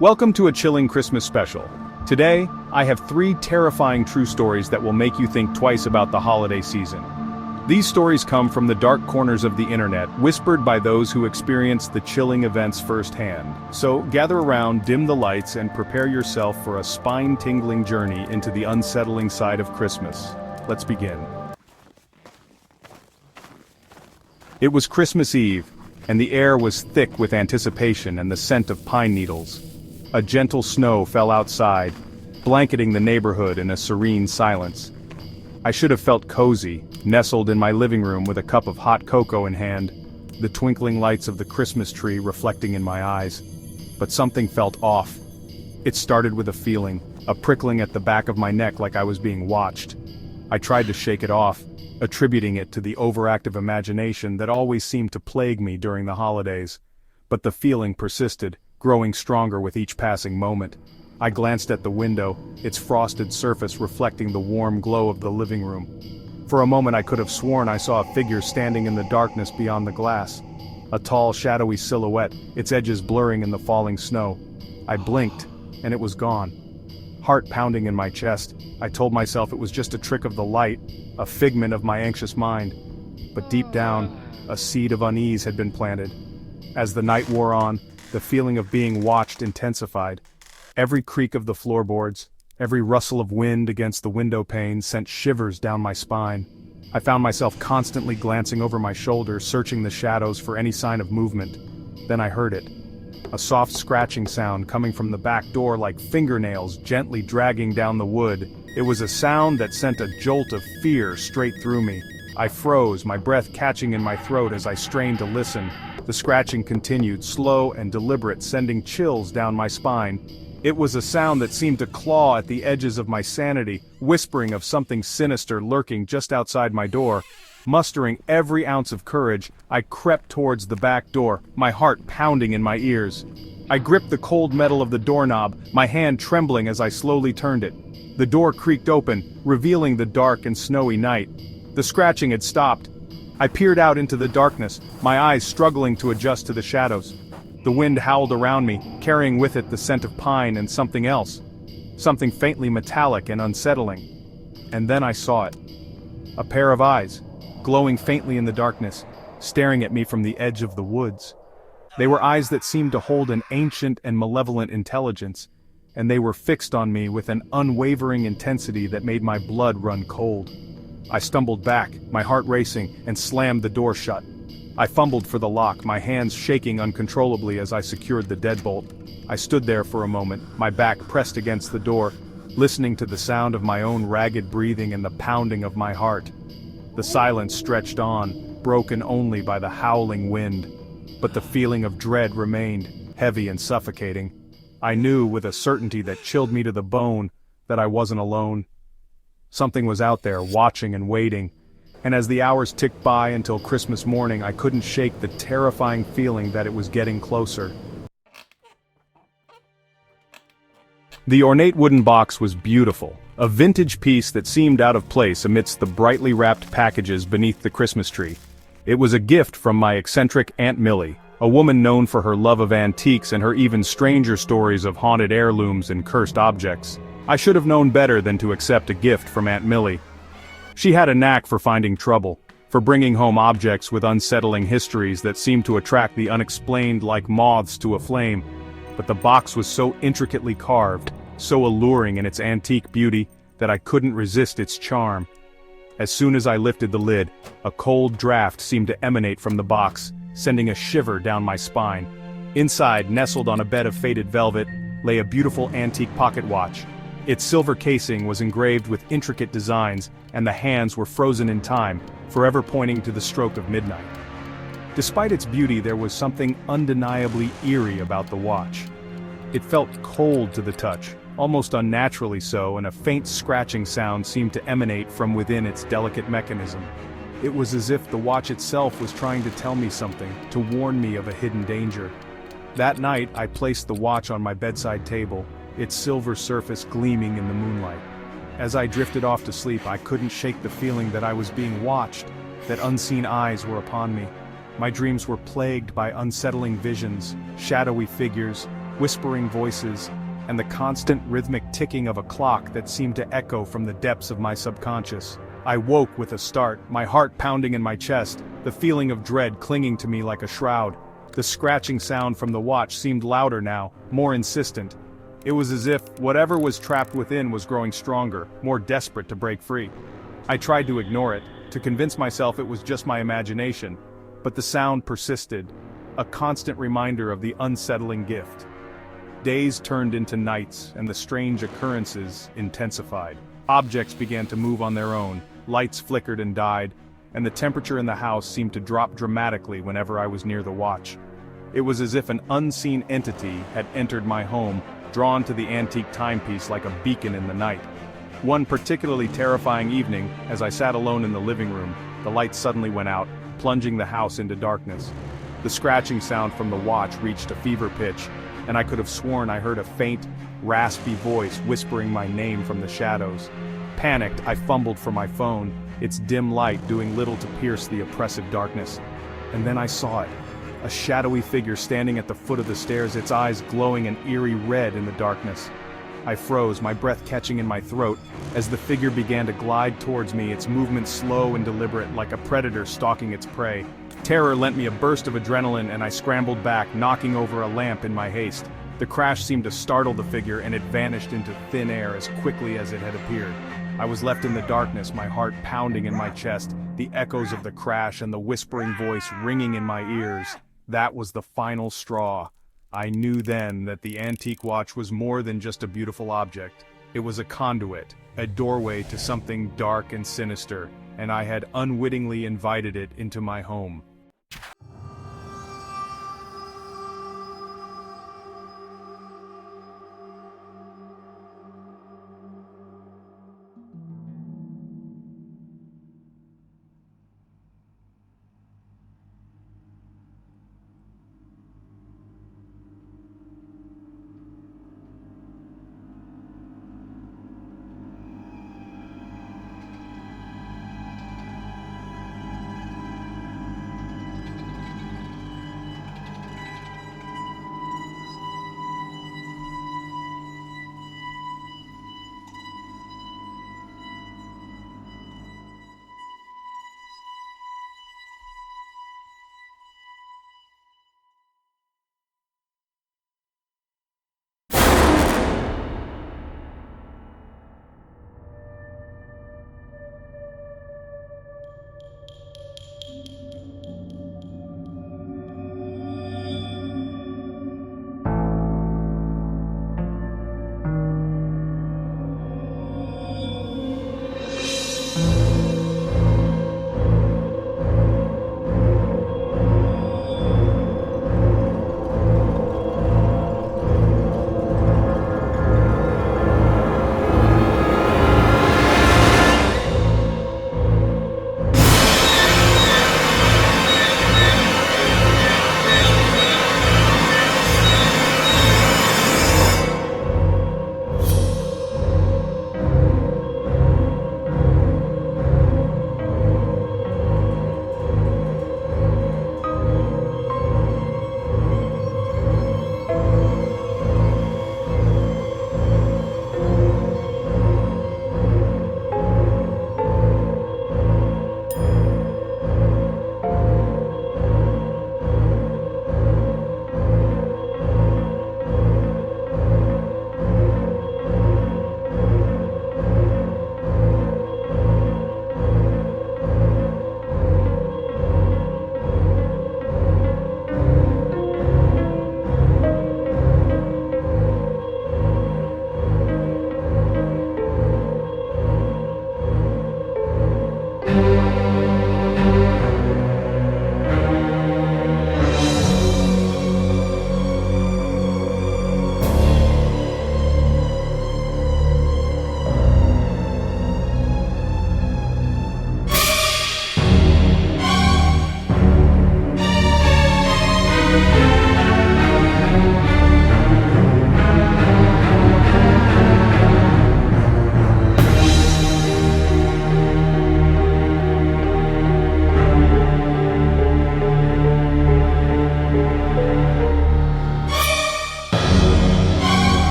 Welcome to a chilling Christmas special. Today, I have 3 terrifying true stories that will make you think twice about the holiday season. These stories come from the dark corners of the internet, whispered by those who experienced the chilling events firsthand. So, gather around, dim the lights, and prepare yourself for a spine-tingling journey into the unsettling side of Christmas. Let's begin. It was Christmas Eve, and the air was thick with anticipation and the scent of pine needles. A gentle snow fell outside, blanketing the neighborhood in a serene silence. I should have felt cozy, nestled in my living room with a cup of hot cocoa in hand, the twinkling lights of the Christmas tree reflecting in my eyes. But something felt off. It started with a feeling, a prickling at the back of my neck like I was being watched. I tried to shake it off, attributing it to the overactive imagination that always seemed to plague me during the holidays. But the feeling persisted, growing stronger with each passing moment. I glanced at the window, its frosted surface reflecting the warm glow of the living room. For a moment I could have sworn I saw a figure standing in the darkness beyond the glass. A tall, shadowy silhouette, its edges blurring in the falling snow. I blinked, and it was gone. Heart pounding in my chest, I told myself it was just a trick of the light, a figment of my anxious mind. But deep down, a seed of unease had been planted. As the night wore on, the feeling of being watched intensified. Every creak of the floorboards, every rustle of wind against the window panes sent shivers down my spine. I found myself constantly glancing over my shoulder, searching the shadows for any sign of movement. Then I heard it. A soft scratching sound coming from the back door like fingernails gently dragging down the wood. It was a sound that sent a jolt of fear straight through me. I froze, my breath catching in my throat as I strained to listen. The scratching continued, slow and deliberate, sending chills down my spine. It was a sound that seemed to claw at the edges of my sanity, whispering of something sinister lurking just outside my door. Mustering every ounce of courage, I crept towards the back door, my heart pounding in my ears. I gripped the cold metal of the doorknob, my hand trembling as I slowly turned it. The door creaked open, revealing the dark and snowy night. The scratching had stopped. I peered out into the darkness, my eyes struggling to adjust to the shadows. The wind howled around me, carrying with it the scent of pine and something else. Something faintly metallic and unsettling. And then I saw it. A pair of eyes, glowing faintly in the darkness, staring at me from the edge of the woods. They were eyes that seemed to hold an ancient and malevolent intelligence, and they were fixed on me with an unwavering intensity that made my blood run cold. I stumbled back, my heart racing, and slammed the door shut. I fumbled for the lock, my hands shaking uncontrollably as I secured the deadbolt. I stood there for a moment, my back pressed against the door, listening to the sound of my own ragged breathing and the pounding of my heart. The silence stretched on, broken only by the howling wind. But the feeling of dread remained, heavy and suffocating. I knew with a certainty that chilled me to the bone that I wasn't alone. Something was out there, watching and waiting. And as the hours ticked by until Christmas morning, I couldn't shake the terrifying feeling that it was getting closer. The ornate wooden box was beautiful, a vintage piece that seemed out of place amidst the brightly wrapped packages beneath the Christmas tree. It was a gift from my eccentric Aunt Millie, a woman known for her love of antiques and her even stranger stories of haunted heirlooms and cursed objects. I should have known better than to accept a gift from Aunt Millie. She had a knack for finding trouble, for bringing home objects with unsettling histories that seemed to attract the unexplained like moths to a flame. But the box was so intricately carved, so alluring in its antique beauty, that I couldn't resist its charm. As soon as I lifted the lid, a cold draft seemed to emanate from the box, sending a shiver down my spine. Inside, nestled on a bed of faded velvet, lay a beautiful antique pocket watch. Its silver casing was engraved with intricate designs, and the hands were frozen in time, forever pointing to the stroke of midnight. Despite its beauty, there was something undeniably eerie about the watch. It felt cold to the touch, almost unnaturally so, and a faint scratching sound seemed to emanate from within its delicate mechanism. It was as if the watch itself was trying to tell me something, to warn me of a hidden danger. That night, I placed the watch on my bedside table, its silver surface gleaming in the moonlight. As I drifted off to sleep, I couldn't shake the feeling that I was being watched, that unseen eyes were upon me. My dreams were plagued by unsettling visions, shadowy figures, whispering voices, and the constant rhythmic ticking of a clock that seemed to echo from the depths of my subconscious. I woke with a start, my heart pounding in my chest, the feeling of dread clinging to me like a shroud. The scratching sound from the watch seemed louder now, more insistent. It was as if whatever was trapped within was growing stronger, more desperate to break free. I tried to ignore it, to convince myself it was just my imagination, but the sound persisted, a constant reminder of the unsettling gift. Days turned into nights, and the strange occurrences intensified. Objects began to move on their own, lights flickered and died, and the temperature in the house seemed to drop dramatically whenever I was near the watch. It was as if an unseen entity had entered my home, drawn to the antique timepiece like a beacon in the night. One particularly terrifying evening, as I sat alone in the living room, the light suddenly went out, plunging the house into darkness. The scratching sound from the watch reached a fever pitch, and I could have sworn I heard a faint, raspy voice whispering my name from the shadows. Panicked, I fumbled for my phone, its dim light doing little to pierce the oppressive darkness. And then I saw it. A shadowy figure standing at the foot of the stairs, its eyes glowing an eerie red in the darkness. I froze, my breath catching in my throat, as the figure began to glide towards me, its movements slow and deliberate, like a predator stalking its prey. Terror lent me a burst of adrenaline, and I scrambled back, knocking over a lamp in my haste. The crash seemed to startle the figure, and it vanished into thin air as quickly as it had appeared. I was left in the darkness, my heart pounding in my chest, the echoes of the crash and the whispering voice ringing in my ears. That was the final straw. I knew then that the antique watch was more than just a beautiful object. It was a conduit, a doorway to something dark and sinister, and I had unwittingly invited it into my home.